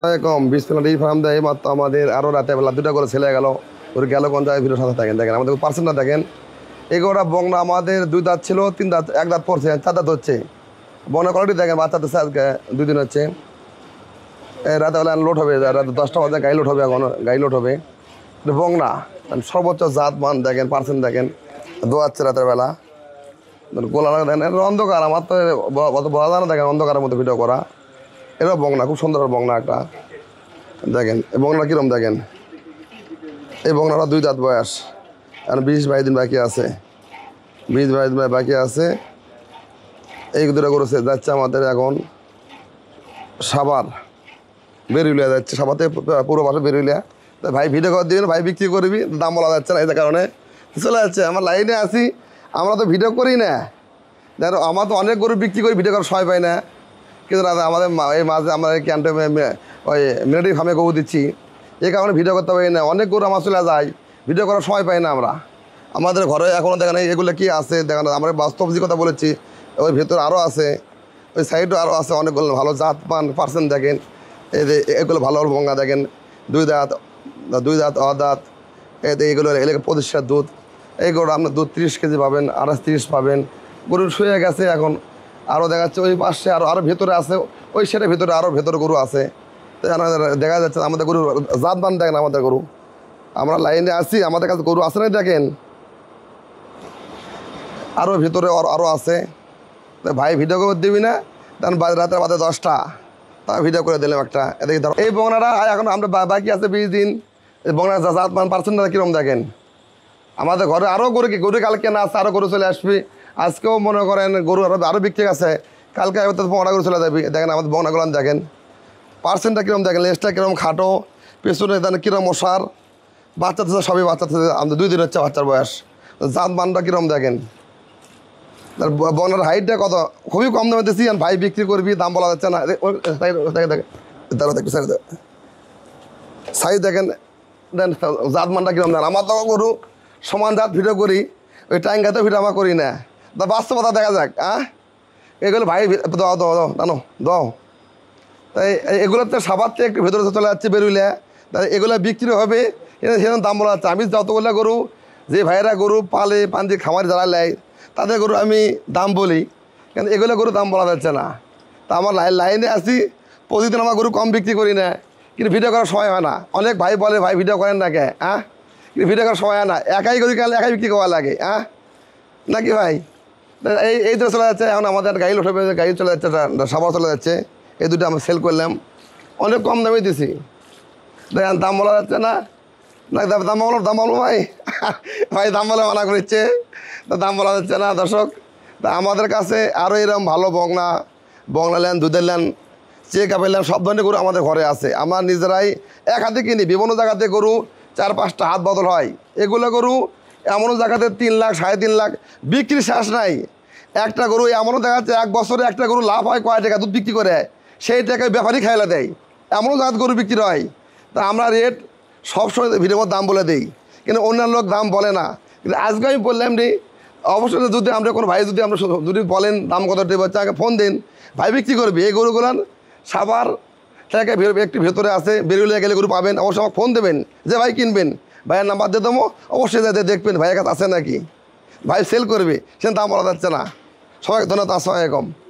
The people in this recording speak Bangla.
কম 20 মিনিট ফার্ম দেয় মাত্র আমাদের আরও রাতে বেলা 2টা করে ছেলে গেল ওর গেল কোন জায়গায় ভিডিও সাথে থাকেন দেখেন আমাদের পার্সেন্টটা দেখেন এগুলোটা বংনা আমাদের 2 দাঁত ছিল 3 দাঁত 1 দাঁত পড়ছে 4 দাঁত হচ্ছে বংনা কোয়ালিটি দেখেন বাচ্চাদের আজকে 2 দিন হচ্ছে রাতে বেলা লোড হবে রাতে 10টা বাজে গাড়ি লোড হবে এখন গাড়ি লোড হবে বংনা সর্বোচ্চ জাত মান দেখেন পার্সেন্ট দেখেন দোয়াচ্ছে রাতের বেলা গোলা দেখেন অন্ধকার আমার তো অত বলা যায় না দেখেন অন্ধকারের মধ্যে ভিডিও করা এটাও বংনা খুব সুন্দর বংনা একটা দেখেন এই বংনা কীরকম দেখেন এই বংনাটা 2 দাঁত বয়স আর 20-22 দিন বাকি আছে 20-22 দিন বাকি আছে এই দুটো করেছে যাচ্ছে আমাদের এখন সাবার বেরুলিয়া যাচ্ছে সাবাতে পুরো বাসা বেরুলিয়া তা ভাই ভিডিও করে দিবেন ভাই বিক্রি করবি দাম বলা যাচ্ছে না এই কারণে চলে যাচ্ছে আমার লাইনে আসি আমরা তো ভিডিও করি না দেখো আমার তো অনেক গরু বিক্রি করি ভিডিও করার সময় পাই না কিন্তু আমাদের এই মাঝে আমরা ক্যান্টে ওই মিলিটারি ফার্মে গরু দিচ্ছি এই কারণে ভিডিও করতে পারি না অনেক গরু আমার চলে যায় ভিডিও করার সময় পাই না আমরা আমাদের ঘরে এখনও দেখেন এগুলো কি আছে দেখেন আমরা বাস্তব যে কথা বলেছি ওই ভেতর আরও আছে ওই সাইডও আরও আছে অনেকগুলো ভালো জাত পান পার্সেন্ট দেখেন এই যে এগুলো ভালো বঙ্গা দেখেন 2 দাঁত অদাঁত এইগুলো এলাকা 25 দুধ এই গরু আপনার দুধ 30 কেজি পাবেন 28-30 পাবেন গরু শুয়ে গেছে এখন আরও দেখাচ্ছে ওই পাশে আরও ভেতরে আছে ওই সেটা ভেতরে আরও ভেতরে গরু আছে তো দেখা যাচ্ছে আমাদের গরু জাত বান দেখেন আমাদের গরু আমরা লাইনে আসি আমাদের কাছে গরু আছে না দেখেন আরও ভেতরে আরও আছে তো ভাই ভিডিও করে দিবি না তখন রাতের বাদে 10টা তা ভিডিও করে দিলাম একটা এদিকে ধরো এই বংনাটা এখন আমরা বাকি আছে 20 দিন এই বংনার জাত মান পার্সেন্টটা কীরকম দেখেন আমাদের ঘরে আরও গরু কালকে না আসছে আরও গরু চলে আসবি আজকেও মনে করেন গরু আরও বিক্রি আছে কালকে তো বংনা গরু চলে যাবি দেখেন আমাদের বংনাগুলো দেখেন পার্সেন্টটা কীরকম দেখেন লেজটা কীরকম খাটো পেছনে দেখেন কীরকম মশার বাচ্চা তো সবই বাচ্চা আমাদের 2 দিন হচ্ছে বাচ্চার বয়স জাত মানটা কীরকম দেখেন তার বংনার হাইটটা কত খুবই কম দামে দিচ্ছি ভাই বিক্রি করবি দাম বলা যাচ্ছে না সাইজ দেখেন দেন জাত মানটা কীরকম দেখেন আমার তো গরু সমান জাত ভিডিও করি ওই টাইঙ্গাতেও ভিডিও আমার করি না তা বাস্তবতা দেখা যাক এগুলো ভাই দাও দাও তাই এগুলোতে সাবারতে একটু ভেতরে চলে যাচ্ছে বেরুলে তাই এগুলো বিক্রি হবে সেরকম দাম বলা যাচ্ছে আমি যতগুলো গরু যে ভাইয়েরা গরু পালে পাঞ্জি খামারে যারা নেয় তাদের গরু আমি দাম বলি কিন্তু এগুলো গরু দাম বলা যাচ্ছে না তা আমার লাইনে আসি প্রতিদিন আমার গরু কম বিক্রি করি না কিন্তু ভিডিও করার সময় হয় না অনেক ভাই বলে ভাই ভিডিও করেন না কে কিন্তু ভিডিও করার সময় হয় না একাই গরু গেলে একাই বিক্রি করা লাগে নাকি ভাই এই তো চলে যাচ্ছে এখন আমাদের গাড়ি লোটবে গাড়ি চলে যাচ্ছে সাবার চলে যাচ্ছে এই দুটো আমরা সেল করলাম অনেক কম দামে দিছি দেখেন দাম বলা যাচ্ছে না দাম বলো ভাই ভাই দাম বলে মানা করছে তা দাম বলা যাচ্ছে না দর্শক তা আমাদের কাছে আরও এরকম ভালো বংলা ল্যান্ড দুধের ল্যান্ড চেক আপের ল্যান্ড সব ধরনের গরু আমাদের ঘরে আছে আমরা নিজেরাই এক হাতে কিনি বিভিন্ন জায়গাতে গরু 4-5টা হাত বদল হয় এগুলো গরু এমনও জায়গাতে 3 লাখ 3.5 লাখ বিক্রি শেষ নাই একটা গরু এমনও দেখা যাচ্ছে 1 বছরে একটা গরু লাভ হয় কয় টাকা দুধ বিক্রি করে সেই টাকায় ব্যাপারী খাইলা দেয় এমনও জায়গাতে গরু বিক্রি হয় তা আমরা রেট সবসময় ভিডিওর দাম বলে দিই কিন্তু অন্যান্য লোক দাম বলে না কিন্তু আজকে আমি বললাম রে অবশ্যই যদি আমরা কোনো ভাই যদি আমরা যদি বলেন দাম কত বাচ্চাকে ফোন দিন ভাই বিক্রি করবি এই গরুগুলান সাবার থেকে একটু ভেতরে আছে বেরুলিয়া গেলে গরু পাবেন অবশ্যই আমাকে ফোন দেবেন যে ভাই কিনবেন ভাইয়ের নাম্বার দিয়ে দেবো অবশ্যই যাতে দেখবেন ভাইয়ের কাছে আছে নাকি ভাই সেল করবে সে দাম বলা যাচ্ছে না সবাই ধন্যবাদ আসসালামু আলাইকুম